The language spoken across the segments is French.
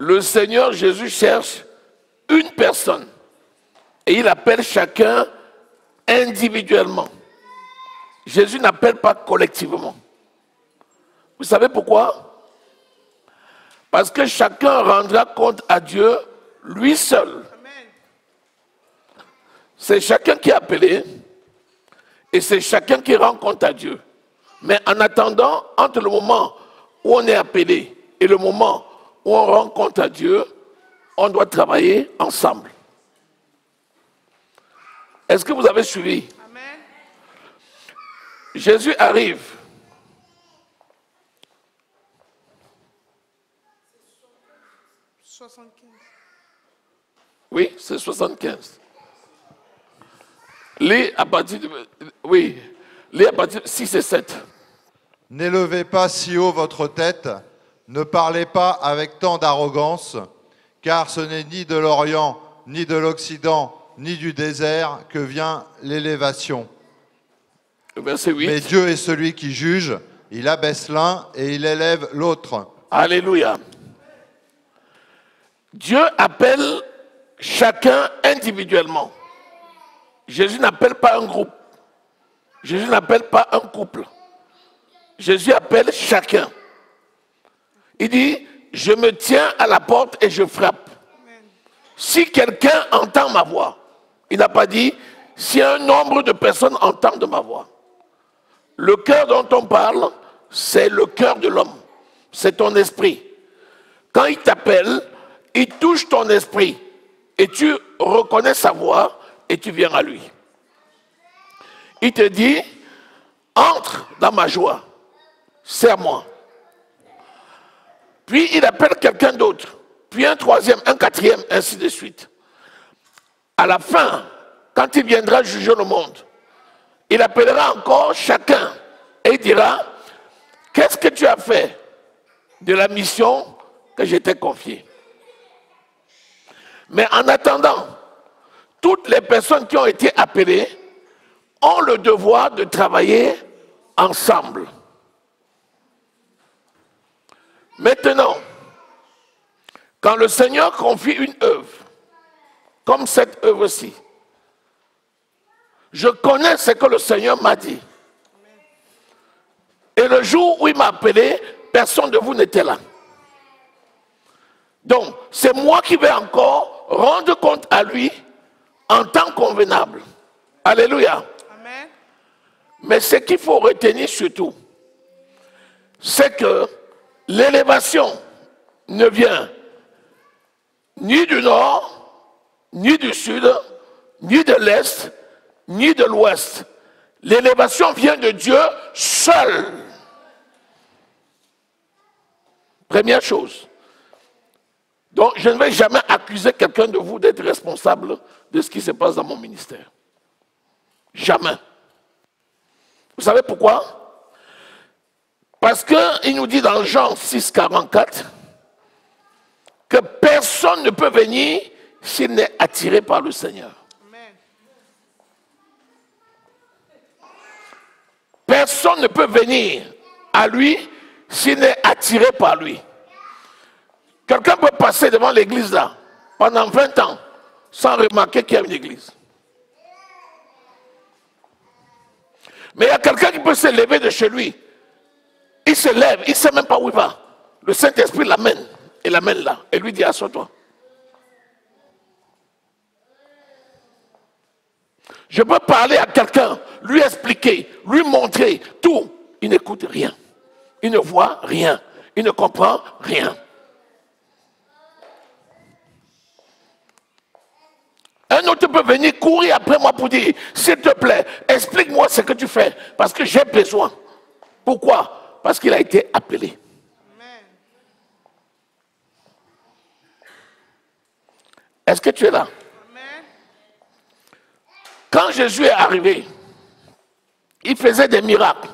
le Seigneur Jésus cherche une personne et il appelle chacun individuellement. Jésus n'appelle pas collectivement. Vous savez pourquoi? Parce que chacun rendra compte à Dieu lui seul. C'est chacun qui est appelé et c'est chacun qui rend compte à Dieu. Mais en attendant, entre le moment où on est appelé et le moment où on rend compte à Dieu, on doit travailler ensemble. Est-ce que vous avez suivi? Amen. Jésus arrive. Oui, c'est 75. Lis à partir de... Oui, lis à partir de 6 et 7. N'élevez pas si haut votre tête, ne parlez pas avec tant d'arrogance, car ce n'est ni de l'Orient, ni de l'Occident, ni du désert que vient l'élévation. Verset 8. Mais Dieu est celui qui juge, il abaisse l'un et il élève l'autre. Alléluia. Dieu appelle chacun individuellement. Jésus n'appelle pas un groupe. Jésus n'appelle pas un couple. Jésus appelle chacun. Il dit, je me tiens à la porte et je frappe. Si quelqu'un entend ma voix, il n'a pas dit, si un nombre de personnes entendent ma voix. Le cœur dont on parle, c'est le cœur de l'homme. C'est ton esprit. Quand il t'appelle, il touche ton esprit. Et tu reconnais sa voix et tu viens à lui. Il te dit, entre dans ma joie. Sers-moi. Puis il appelle quelqu'un d'autre. Puis un troisième, un quatrième, ainsi de suite. À la fin, quand il viendra juger le monde, il appellera encore chacun et il dira, qu'est-ce que tu as fait de la mission que je t'ai confiée? Mais en attendant, toutes les personnes qui ont été appelées ont le devoir de travailler ensemble. Maintenant, quand le Seigneur confie une œuvre, comme cette œuvre-ci, je connais ce que le Seigneur m'a dit. Et le jour où il m'a appelé, personne de vous n'était là. Donc, c'est moi qui vais encore rendre compte à lui en temps convenable. Alléluia. Amen. Mais ce qu'il faut retenir surtout, c'est que l'élévation ne vient ni du nord, ni du sud, ni de l'est, ni de l'ouest. L'élévation vient de Dieu seul. Première chose. Donc, je ne vais jamais accuser quelqu'un de vous d'être responsable de ce qui se passe dans mon ministère. Jamais. Vous savez pourquoi? Parce qu'il nous dit dans Jean 6, 44 que personne ne peut venir s'il n'est attiré par le Seigneur. Amen. Personne ne peut venir à lui s'il n'est attiré par lui. Quelqu'un peut passer devant l'église là pendant 20 ans sans remarquer qu'il y a une église. Mais il y a quelqu'un qui peut se lever de chez lui. Il se lève, il ne sait même pas où il va. Le Saint-Esprit l'amène et l'amène là et lui dit assois-toi. Je peux parler à quelqu'un, lui expliquer, lui montrer tout. Il n'écoute rien. Il ne voit rien. Il ne comprend rien. Un autre peut venir courir après moi pour dire, s'il te plaît, explique-moi ce que tu fais, parce que j'ai besoin. Pourquoi? Parce qu'il a été appelé. Amen. Est-ce que tu es là? Amen. Quand Jésus est arrivé, il faisait des miracles.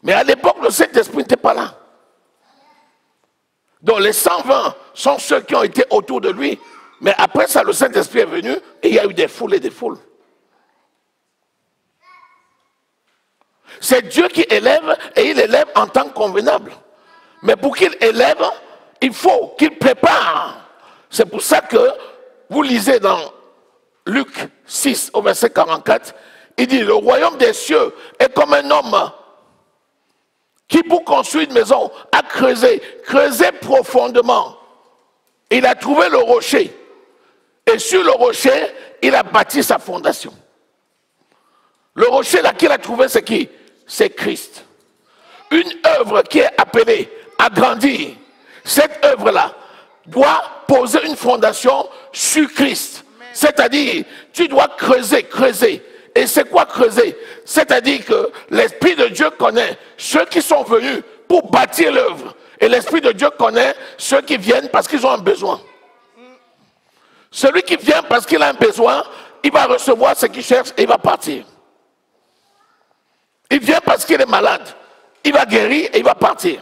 Mais à l'époque, le Saint-Esprit n'était pas là. Donc les 120 sont ceux qui ont été autour de lui. Mais après ça, le Saint-Esprit est venu et il y a eu des foules et des foules. C'est Dieu qui élève et il élève en temps convenable. Mais pour qu'il élève, il faut qu'il prépare. C'est pour ça que vous lisez dans Luc 6 au verset 44, il dit, le royaume des cieux est comme un homme qui, pour construire une maison, a creusé profondément. Il a trouvé le rocher. Et sur le rocher, il a bâti sa fondation. Le rocher là qu'il a trouvé, c'est qui? C'est Christ. Une œuvre qui est appelée à grandir. Cette œuvre-là doit poser une fondation sur Christ. C'est-à-dire, tu dois creuser. Et c'est quoi creuser? C'est-à-dire que l'Esprit de Dieu connaît ceux qui sont venus pour bâtir l'œuvre. Et l'Esprit de Dieu connaît ceux qui viennent parce qu'ils ont un besoin. Celui qui vient parce qu'il a un besoin, il va recevoir ce qu'il cherche et il va partir. Il vient parce qu'il est malade, il va guérir et il va partir.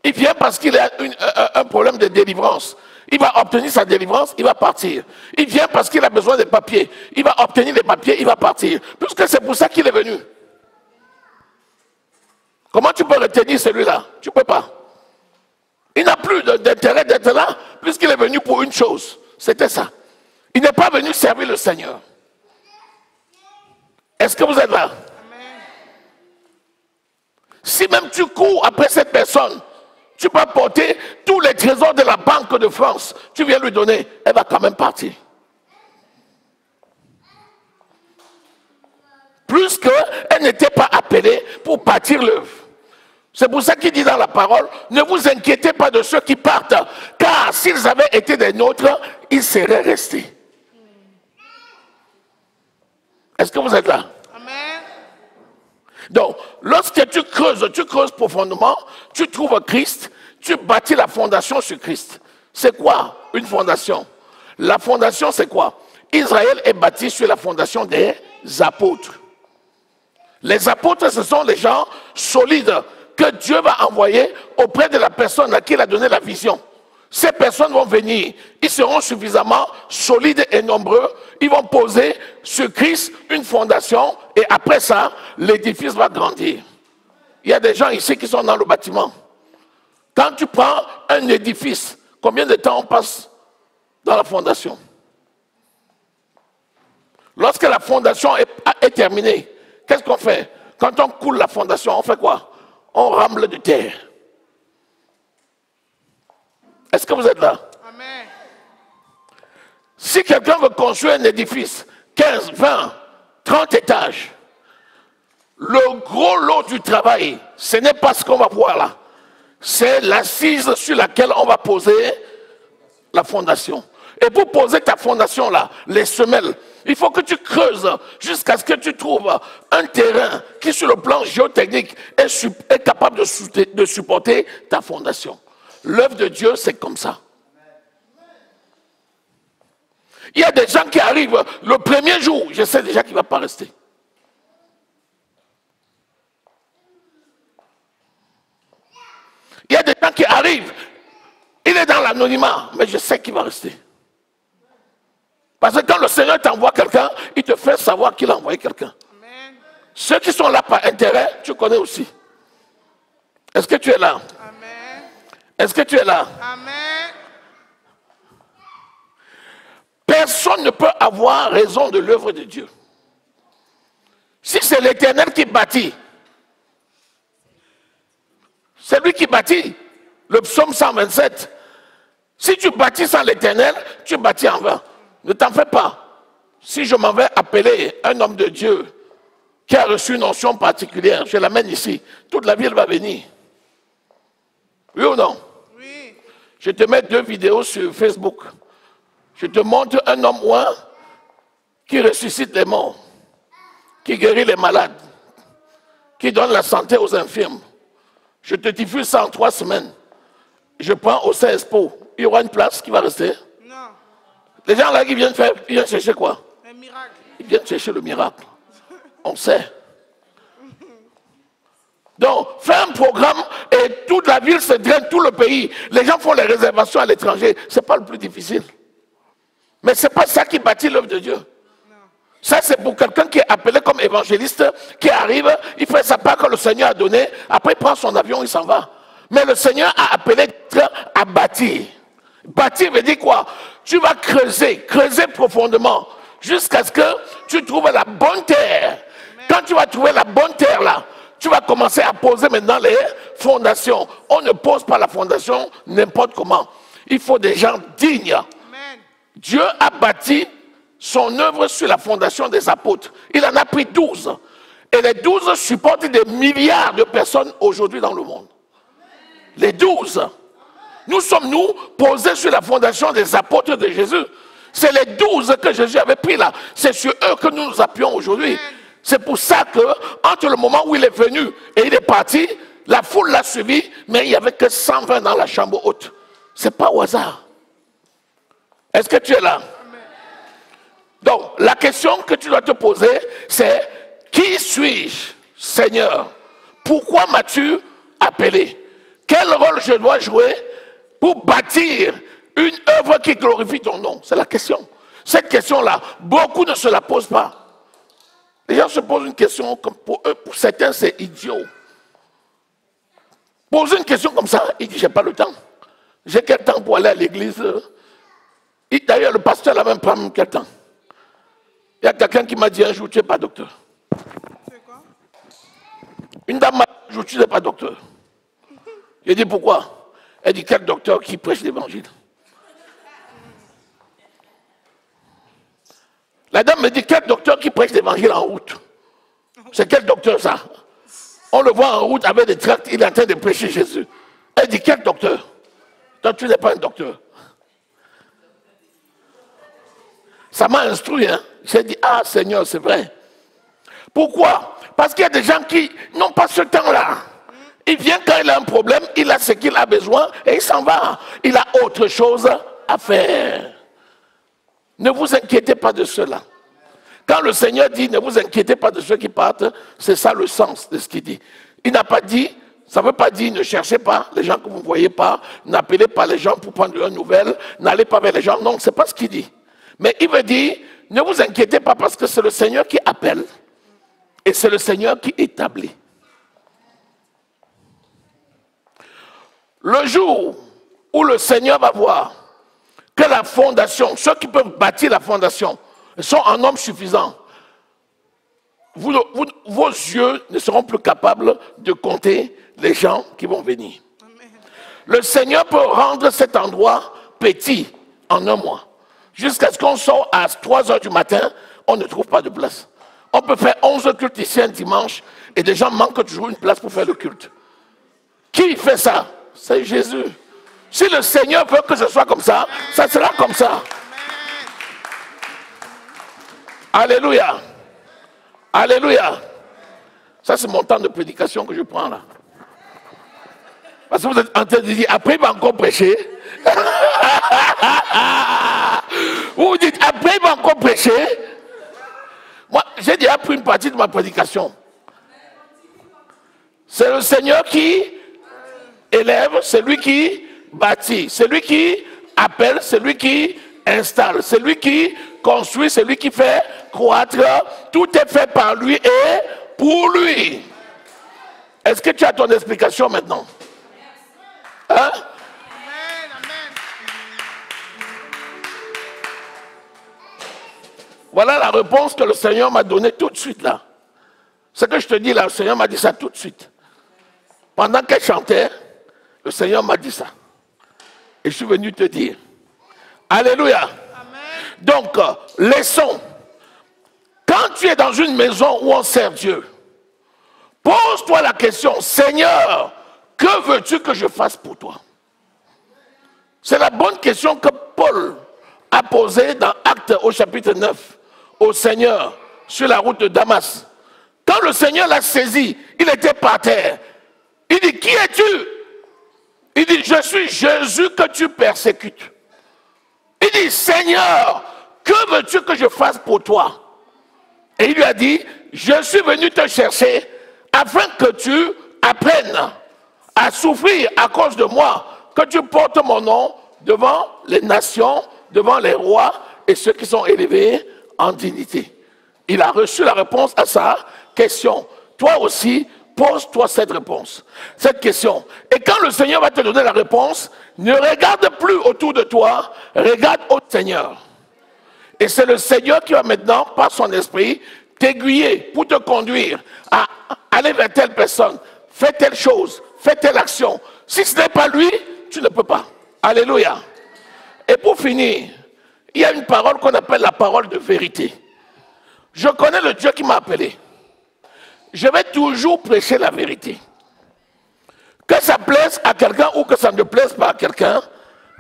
Il vient parce qu'il a un problème de délivrance. Il va obtenir sa délivrance, il va partir. Il vient parce qu'il a besoin de papiers. Il va obtenir les papiers, il va partir. Puisque c'est pour ça qu'il est venu. Comment tu peux retenir celui-là? Tu ne peux pas. Il n'a plus d'intérêt d'être là, puisqu'il est venu pour une chose. C'était ça. Il n'est pas venu servir le Seigneur. Est-ce que vous êtes là? Amen. Si même tu cours après cette personne, tu peux apporter tous les trésors de la Banque de France, tu viens lui donner, elle va quand même partir. Plus qu'elle n'était pas appelée pour bâtir l'œuvre. C'est pour ça qu'il dit dans la parole, ne vous inquiétez pas de ceux qui partent, car s'ils avaient été des nôtres, ils seraient restés. Est-ce que vous êtes là? Amen. Donc, lorsque tu creuses profondément, tu trouves Christ, tu bâtis la fondation sur Christ. C'est quoi une fondation? La fondation, c'est quoi? Israël est bâti sur la fondation des apôtres. Les apôtres, ce sont les gens solides que Dieu va envoyer auprès de la personne à qui il a donné la vision. Ces personnes vont venir, ils seront suffisamment solides et nombreux, ils vont poser sur Christ une fondation et après ça, l'édifice va grandir. Il y a des gens ici qui sont dans le bâtiment. Quand tu prends un édifice, combien de temps on passe dans la fondation? Lorsque la fondation est terminée, qu'est-ce qu'on fait? Quand on coule la fondation, on fait quoi? On rame de terre. Est-ce que vous êtes là? Amen. Si quelqu'un veut construire un édifice, 15, 20, 30 étages, le gros lot du travail, ce n'est pas ce qu'on va voir là. C'est l'assise sur laquelle on va poser la fondation. Et pour poser ta fondation là, les semelles, il faut que tu creuses jusqu'à ce que tu trouves un terrain qui, sur le plan géotechnique, est capable de supporter ta fondation. L'œuvre de Dieu, c'est comme ça. Il y a des gens qui arrivent le premier jour, je sais déjà qu'il ne va pas rester. Il y a des gens qui arrivent, il est dans l'anonymat, mais je sais qu'il va rester. Parce que quand le Seigneur t'envoie quelqu'un, il te fait savoir qu'il a envoyé quelqu'un. Ceux qui sont là par intérêt, tu connais aussi. Est-ce que tu es là? Amen. Est-ce que tu es là? Amen. Personne ne peut avoir raison de l'œuvre de Dieu. Si c'est l'Éternel qui bâtit, c'est lui qui bâtit. Le psaume 127. Si tu bâtis sans l'Éternel, tu bâtis en vain. Ne t'en fais pas. Si je m'en vais appeler un homme de Dieu qui a reçu une onction particulière, je l'amène ici, toute la ville va venir. Oui ou non? Oui. Je te mets 2 vidéos sur Facebook. Je te montre un homme ouin qui ressuscite les morts, qui guérit les malades, qui donne la santé aux infirmes. Je te diffuse ça en 3 semaines. Je prends au CESPO. Il y aura une place qui va rester. Non. Les gens là qui viennent faire, ils viennent chercher quoi? Un miracle. Ils viennent chercher le miracle. On sait. Donc, fais un programme et toute la ville se draine, tout le pays. Les gens font les réservations à l'étranger. Ce n'est pas le plus difficile. Mais ce n'est pas ça qui bâtit l'œuvre de Dieu. Non. Ça, c'est pour quelqu'un qui est appelé comme évangéliste, qui arrive, il fait sa part que le Seigneur a donnée, après il prend son avion, il s'en va. Mais le Seigneur a appelé à bâtir. Bâtir veut dire quoi? Tu vas creuser profondément, jusqu'à ce que tu trouves la bonne terre. Quand tu vas trouver la bonne terre là, tu vas commencer à poser maintenant les fondations. On ne pose pas la fondation n'importe comment. Il faut des gens dignes. Amen. Dieu a bâti son œuvre sur la fondation des apôtres. Il en a pris 12. Et les 12 supportent des milliards de personnes aujourd'hui dans le monde. Les 12. Nous sommes, nous, posés sur la fondation des apôtres de Jésus. C'est les 12 que Jésus avait pris là. C'est sur eux que nous nous appuyons aujourd'hui. C'est pour ça que, entre le moment où il est venu et il est parti, la foule l'a suivi, mais il n'y avait que 120 dans la chambre haute. Ce n'est pas au hasard. Est-ce que tu es là? Donc, la question que tu dois te poser, c'est qui suis-je, Seigneur? Pourquoi m'as-tu appelé? Quel rôle je dois jouer pour bâtir une œuvre qui glorifie ton nom? C'est la question. Cette question-là, beaucoup ne se la posent pas. Les gens se posent une question, comme pour eux, pour certains, c'est idiot. Poser une question comme ça, il dit, j'ai pas le temps. J'ai quel temps pour aller à l'église? D'ailleurs, le pasteur n'a même pas quel temps. Il y a quelqu'un qui m'a dit un jour, tu n'es pas docteur. C'est quoi? Une dame m'a dit un jour, tu n'es pas docteur. J'ai dit pourquoi? Elle dit, quel docteur qui prêche l'évangile? La dame me dit, quel docteur qui prêche l'évangile en route? C'est quel docteur ça? On le voit en route avec des tracts, il est en train de prêcher Jésus. Elle dit, quel docteur? Toi, tu n'es pas un docteur. Ça m'a instruit, hein. J'ai dit, ah Seigneur, c'est vrai. Pourquoi? Parce qu'il y a des gens qui n'ont pas ce temps-là. Il vient quand il a un problème, il a ce qu'il a besoin et il s'en va. Il a autre chose à faire. Ne vous inquiétez pas de cela. Quand le Seigneur dit ne vous inquiétez pas de ceux qui partent, c'est ça le sens de ce qu'il dit. Il n'a pas dit, ça ne veut pas dire ne cherchez pas les gens que vous ne voyez pas, n'appelez pas les gens pour prendre leurs nouvelles, n'allez pas vers les gens. Non, ce n'est pas ce qu'il dit. Mais il veut dire ne vous inquiétez pas parce que c'est le Seigneur qui appelle et c'est le Seigneur qui établit. Le jour où le Seigneur va voir que la fondation, ceux qui peuvent bâtir la fondation, sont en nombre suffisant, vos yeux ne seront plus capables de compter les gens qui vont venir. Amen. Le Seigneur peut rendre cet endroit petit en un mois. Jusqu'à ce qu'on sort à 3 heures du matin, on ne trouve pas de place. On peut faire 11 cultes ici un dimanche et des gens manquent toujours une place pour faire le culte. Qui fait ça? C'est Jésus. Si le Seigneur veut que ce soit comme ça, ça sera comme ça. Alléluia. Alléluia. Ça, c'est mon temps de prédication que je prends là. Parce que vous êtes en train de dire, après il va encore prêcher. Vous vous dites, après il va encore prêcher. Moi, j'ai déjà pris une partie de ma prédication. C'est le Seigneur qui élève, c'est lui qui bâtit, c'est lui qui appelle, c'est lui qui installe, c'est lui qui construit, c'est lui qui fait croître. Tout est fait par lui et pour lui. Est-ce que tu as ton explication maintenant? Hein? Voilà la réponse que le Seigneur m'a donnée tout de suite là. Ce que je te dis là, le Seigneur m'a dit ça tout de suite. Pendant qu'elle chantait, le Seigneur m'a dit ça. Et je suis venu te dire. Alléluia. Amen. Donc, laissons. Quand tu es dans une maison où on sert Dieu, pose-toi la question, Seigneur, que veux-tu que je fasse pour toi? C'est la bonne question que Paul a posée dans Actes au chapitre 9 au Seigneur sur la route de Damas. Quand le Seigneur l'a saisi, il était par terre. Il dit, qui es-tu? Il dit, je suis Jésus que tu persécutes. Il dit, Seigneur, que veux-tu que je fasse pour toi? Et il lui a dit, je suis venu te chercher afin que tu apprennes à souffrir à cause de moi, que tu portes mon nom devant les nations, devant les rois et ceux qui sont élevés en dignité. Il a reçu la réponse à sa question. Toi aussi, Pose-toi cette réponse, cette question. Et quand le Seigneur va te donner la réponse, ne regarde plus autour de toi, regarde au Seigneur. Et c'est le Seigneur qui va maintenant, par son esprit, t'aiguiller pour te conduire à aller vers telle personne, fais telle chose, fais telle action. Si ce n'est pas lui, tu ne peux pas. Alléluia. Et pour finir, il y a une parole qu'on appelle la parole de vérité. Je connais le Dieu qui m'a appelé. Je vais toujours prêcher la vérité. Que ça plaise à quelqu'un ou que ça ne plaise pas à quelqu'un,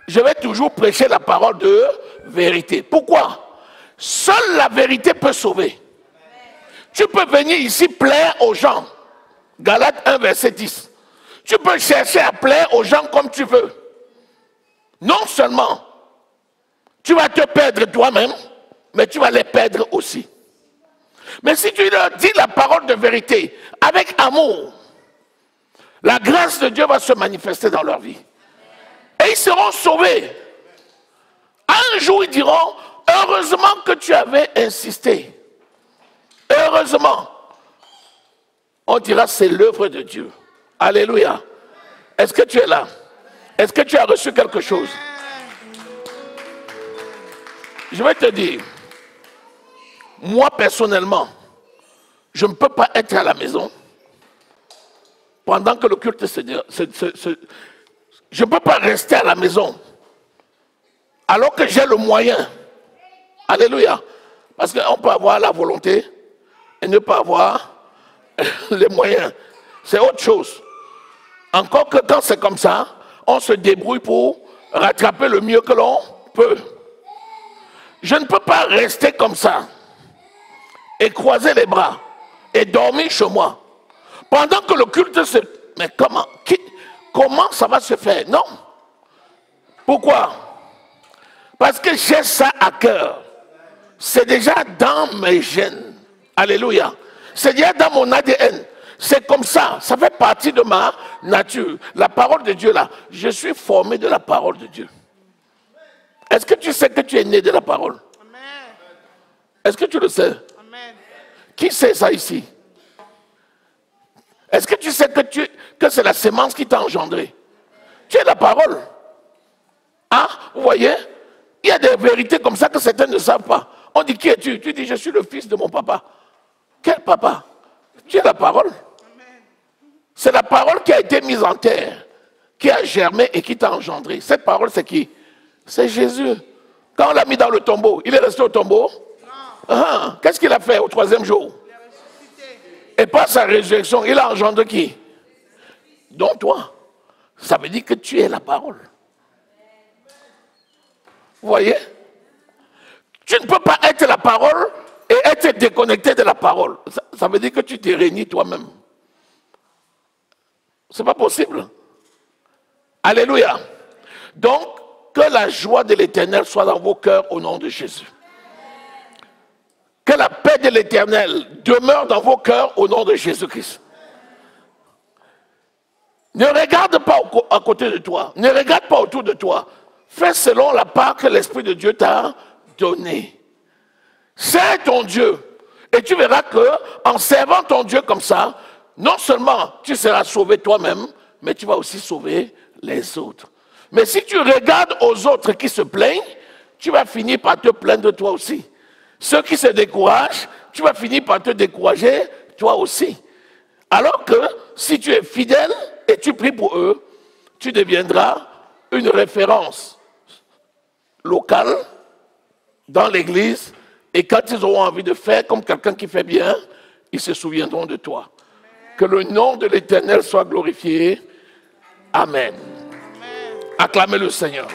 je vais toujours prêcher la parole de vérité. Pourquoi? Seule la vérité peut sauver. Tu peux venir ici plaire aux gens. Galates 1, verset 10. Tu peux chercher à plaire aux gens comme tu veux. Non seulement tu vas te perdre toi-même, mais tu vas les perdre aussi. Mais si tu leur dis la parole de vérité avec amour, la grâce de Dieu va se manifester dans leur vie. Et ils seront sauvés. Un jour, ils diront, heureusement que tu avais insisté. Heureusement. On dira, c'est l'œuvre de Dieu. Alléluia. Est-ce que tu es là? Est-ce que tu as reçu quelque chose? Je vais te dire, moi personnellement, je ne peux pas être à la maison pendant que le culte je ne peux pas rester à la maison alors que j'ai le moyen. Alléluia. Parce qu'on peut avoir la volonté et ne pas avoir les moyens. C'est autre chose. Encore que quand c'est comme ça, on se débrouille pour rattraper le mieux que l'on peut. Je ne peux pas rester comme ça et croiser les bras et dormir chez moi. Pendant que le culte se... Mais comment ça va se faire? Non. Pourquoi? Parce que j'ai ça à cœur. C'est déjà dans mes gènes. Alléluia. C'est déjà dans mon ADN. C'est comme ça. Ça fait partie de ma nature. La parole de Dieu là. Je suis formé de la parole de Dieu. Est-ce que tu sais que tu es né de la parole? Est-ce que tu le sais? Amen. Qui sait ça ici? Est-ce que tu sais que c'est la sémence qui t'a engendré? Tu es la parole. Ah, vous voyez? Il y a des vérités comme ça que certains ne savent pas. On dit, qui es-tu? Tu dis, je suis le fils de mon papa. Quel papa? Tu es la parole. C'est la parole qui a été mise en terre, qui a germé et qui t'a engendré. Cette parole, c'est qui? C'est Jésus. Quand on l'a mis dans le tombeau, il est resté au tombeau? Ah, qu'est-ce qu'il a fait au troisième jour? Et par sa résurrection, il a engendré qui? Donc toi. Ça veut dire que tu es la parole. Vous voyez? Tu ne peux pas être la parole et être déconnecté de la parole. Ça veut dire que tu t'es réuni toi-même. C'est pas possible. Alléluia. Donc, que la joie de l'Éternel soit dans vos cœurs au nom de Jésus. Que la paix de l'Éternel demeure dans vos cœurs au nom de Jésus-Christ. Ne regarde pas à côté de toi. Ne regarde pas autour de toi. Fais selon la part que l'Esprit de Dieu t'a donnée. Sers ton Dieu. Et tu verras qu'en servant ton Dieu comme ça, non seulement tu seras sauvé toi-même, mais tu vas aussi sauver les autres. Mais si tu regardes aux autres qui se plaignent, tu vas finir par te plaindre toi aussi. Ceux qui se découragent, tu vas finir par te décourager toi aussi. Alors que si tu es fidèle et tu pries pour eux, tu deviendras une référence locale dans l'église. Et quand ils auront envie de faire comme quelqu'un qui fait bien, ils se souviendront de toi. Que le nom de l'Éternel soit glorifié. Amen. Acclamez le Seigneur.